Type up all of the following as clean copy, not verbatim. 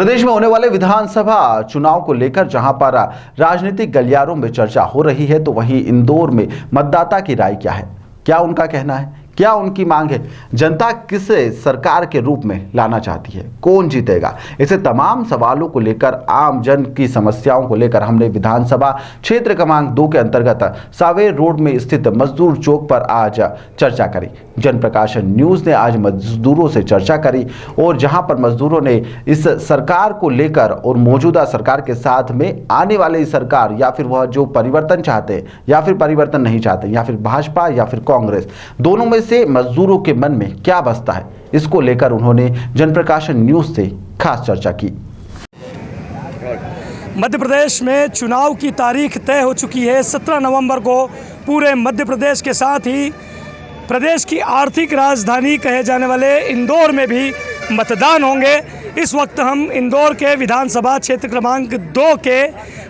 प्रदेश में होने वाले विधानसभा चुनाव को लेकर जहां पर राजनीतिक गलियारों में चर्चा हो रही है, तो वहीं इंदौर में मतदाता की राय क्या है, क्या उनका कहना है, क्या उनकी मांग है, जनता किसे सरकार के रूप में लाना चाहती है, कौन जीतेगा, ऐसे तमाम सवालों को लेकर आम जन की समस्याओं को लेकर हमने विधानसभा क्षेत्र क्रमांक 2 के अंतर्गत सावेर रोड में स्थित मजदूर चौक पर आज चर्चा करी। जनप्रकाश न्यूज ने आज मजदूरों से चर्चा करी और जहां पर मजदूरों ने इस सरकार को लेकर और मौजूदा सरकार के साथ में आने वाली सरकार या फिर वह जो परिवर्तन चाहते हैं या फिर परिवर्तन नहीं चाहते या फिर भाजपा या फिर कांग्रेस, दोनों में से मजदूरों के मन में क्या बसता है, इसको लेकर उन्होंने जनप्रकाश न्यूज से खास चर्चा की। मध्य प्रदेश में चुनाव की तारीख तय हो चुकी है। 17 नवंबर को पूरे मध्य प्रदेश के साथ ही प्रदेश की आर्थिक राजधानी कहे जाने वाले इंदौर में भी मतदान होंगे। इस वक्त हम इंदौर के विधानसभा क्षेत्र क्रमांक 2 के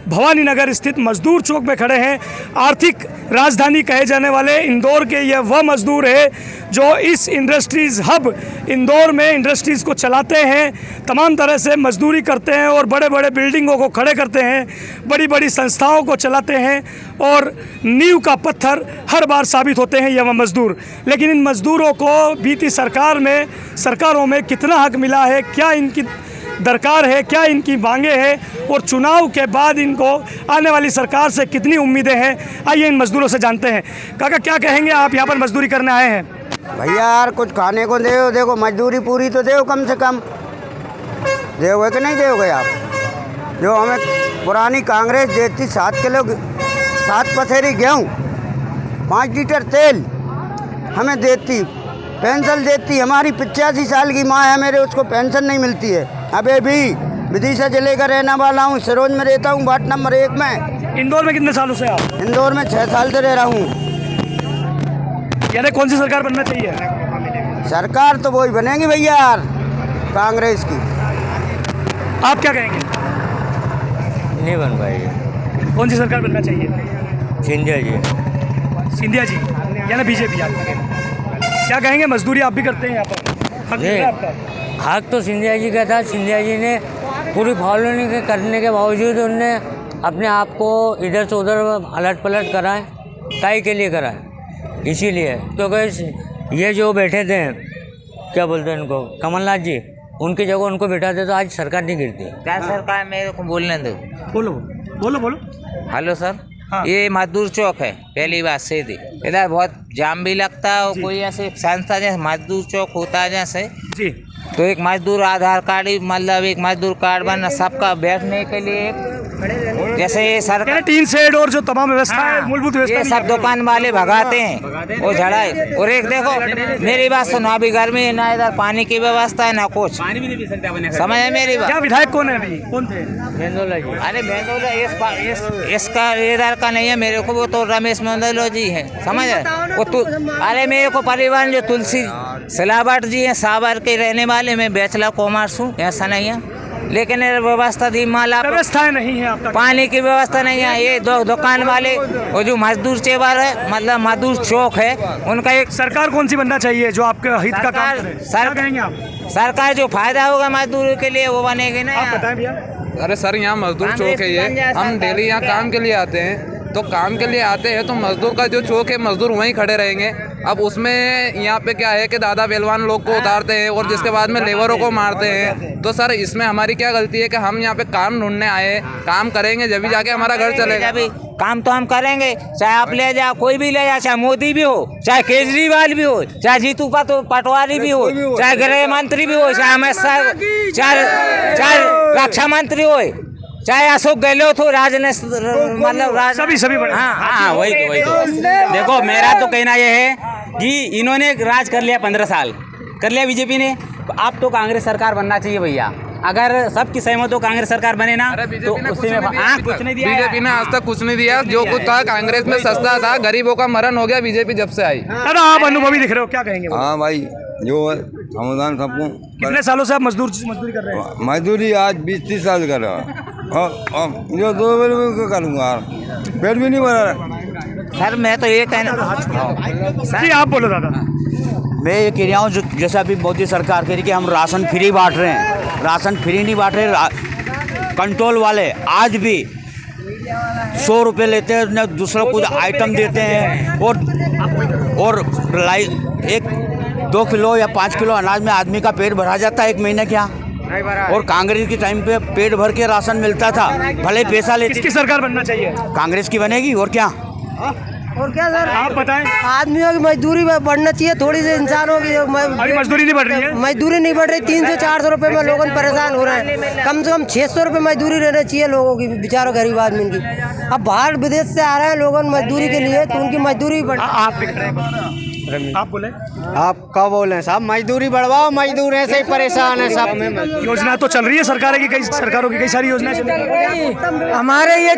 भवानी नगर स्थित मजदूर चौक में खड़े हैं। आर्थिक राजधानी कहे जाने वाले इंदौर के यह वह मजदूर है जो इस इंडस्ट्रीज़ हब इंदौर में इंडस्ट्रीज़ को चलाते हैं, तमाम तरह से मजदूरी करते हैं और बड़े बड़े बिल्डिंगों को खड़े करते हैं, बड़ी बड़ी संस्थाओं को चलाते हैं और नींव का पत्थर हर बार साबित होते हैं यह मजदूर। लेकिन इन मजदूरों को बीती सरकारों में कितना हक मिला है, क्या इनकी दरकार है, क्या इनकी मांगे हैं और चुनाव के बाद इनको आने वाली सरकार से कितनी उम्मीदें हैं, आइए इन मजदूरों से जानते हैं। काका, क्या कहेंगे, आप यहाँ पर मजदूरी करने आए हैं? भैया यार कुछ खाने को दे, देखो मजदूरी पूरी तो दे कम से कम, दोगे कि नहीं दोगे आप? जो हमें पुरानी कांग्रेस देती 7 किलो 7 पथेरी गेहूँ 5 लीटर तेल हमें देती, पेंशन देती। हमारी 85 साल की माँ है मेरे, उसको पेंशन नहीं मिलती है। अबे भी विदिशा जिले का रहने वाला हूँ, सिरोंज में रहता हूँ, वार्ड नंबर 1 में। इंदौर में कितने सालों से आप? इंदौर में 6 साल से रह रहा हूँ। यानी कौन सी सरकार बनना चाहिए? सरकार तो वही बनेगी भैया यार, कांग्रेस की। आप क्या कहेंगे? नहीं बन पाएगी। कौन सी सरकार बनना चाहिए? सिंधिया जी। सिंधिया जी यानी बीजेपी। आप क्या कहेंगे? मजदूरी आप भी करते हैं यहाँ पर, हक मिल रहा है आपका? हक तो सिंधिया जी का था। सिंधिया जी ने पूरी फॉलो करने के बावजूद उनने अपने आप को इधर से उधर अलट पलट कराए, काहे के लिए कराए? इसीलिए क्योंकि ये जो बैठे थे, क्या बोलते हैं इनको, कमलनाथ जी, उनकी जगह उनको बिठाते तो आज सरकार नहीं गिरती। क्या सरकार, मेरे को बोलने दो। बोलो। Hello sir. हाँ। ये मजदूर चौक है, पहली बात से थी, इधर बहुत जाम भी लगता है और कोई ऐसे संस्था जैसे मजदूर चौक होता है जैसे जी, तो एक मजदूर आधार कार्ड, मतलब एक मजदूर कार्ड बनना सबका बैठने के लिए, जैसे ये सरकार टीन शेड और जो तमाम व्यवस्था है, हाँ, मूलभूत व्यवस्था ये सब दुकान वाले भगाते हैं वो झड़ाए। और एक देखो मेरी बात सुनो, अभी गर्मी है ना, इधर पानी की व्यवस्था है ना कुछ, पानी भी नहीं पी सकते। समझ है मेरी बात? क्या विधायक कौन है अभी? कौन थे? भेंदोला जी। अरे भेंदोला इसका इधर का नहीं है मेरे को, वो तो रमेश मंडलो जी है, समझ है वो अरे मेरे को परिवार जो तुलसी सिलावट जी है, सावर के रहने वाले, मैं बैचलर कॉमर्स हूँ, ऐसा नहीं है। लेकिन व्यवस्था दी माला, व्यवस्थाएं नहीं है आपका? पानी की व्यवस्था नहीं है। ये दुकान वाले वो जो मजदूर चेवर है, मतलब मजदूर चौक है, उनका एक सरकार कौन सी बनना चाहिए जो आपके हित का काम करे? क्या कहेंगे आप? सरकार जो फायदा होगा मजदूर के लिए वो बनेगी ना। आप बताएं भैया। अरे सर, यहाँ मजदूर चौक है, ये हम डेली यहाँ काम के लिए आते हैं, तो काम के लिए आते हैं तो मजदूर का जो चौक है, मजदूर वहीं खड़े रहेंगे। अब उसमें यहाँ पे क्या है कि दादा पहलवान लोग को उतारते हैं और जिसके बाद में लेबरों को मारते हैं। तो सर इसमें हमारी क्या गलती है कि हम यहाँ पे काम ढूंढने आए, काम करेंगे जब भी जाके हमारा घर चलेगा। काम तो हम करेंगे, चाहे आप ले जाओ, कोई भी ले जाए, चाहे मोदी भी हो, चाहे केजरीवाल भी हो, चाहे जीतू पटवारी भी हो, चाहे गृह मंत्री भी हो, चाहे अमित शाह, चाहे रक्षा मंत्री हो, चाहे अशोक गहलोत हो, मतलब सभी बड़े। हाँ, वही तो। देखो मेरा तो कहना यह है कि इन्होंने राज कर लिया, 15 साल कर लिया बीजेपी ने, तो अब तो कांग्रेस सरकार बनना चाहिए भैया। अगर सबकी सहमत हो कांग्रेस सरकार बने ना, तो उसी में कुछ नहीं दिया। बीजेपी ने आज तक कुछ नहीं दिया। जो कुछ था कांग्रेस में सस्ता था, गरीबों का मरण हो गया बीजेपी जब से आई। दादा, आप अनुभवी दिख रहे हो, क्या कहेंगे? हाँ भाई, जो समाधान सबको। कितने सालों से आप मजदूरी कर रहे हैं? मजदूरी आज 20-30 साल कर रहा हूँ। जो 2 करूँगा, पेट भी नहीं भरा। सर मैं तो ये कहना जी आप बोलो दादा। मैं ये कह रहा हूँ जैसे अभी मोदी सरकार कह रही कि हम राशन फ्री बांट रहे हैं, राशन फ्री नहीं बांट रहे। कंट्रोल वाले आज भी 100 रुपये लेते हैं, न दूसरा कुछ आइटम देते हैं, और 2 किलो या 5 किलो अनाज में आदमी का पेट भरा जाता है एक महीने क्या। और कांग्रेस के टाइम पे पेट भर के राशन मिलता था, भले पैसा लेते। किसकी सरकार बनना चाहिए? कांग्रेस की बनेगी और क्या। और क्या सर, आप बताएं। आदमियों की मजदूरी बढ़ना चाहिए थोड़ी सी, इंसानों की अभी मजदूरी नहीं बढ़ रही है। मजदूरी नहीं बढ़ रही। 300-400 रुपये में लोग परेशान हो रहे हैं। कम से कम 600 रुपये मजदूरी रहना चाहिए लोगों की, बेचारों गरीब आदमी की। अब बाहर विदेश से आ रहे हैं लोगों मजदूरी के लिए, तो उनकी मजदूरी बढ़। आप बोले। आप क्या बोल रहे हैं साहब? मजदूरी बढ़वाओ, मजदूर ऐसे ही परेशान है सब। योजना तो चल रही है सरकारों की कई सारी योजनाएं चल रही है। हमारे ये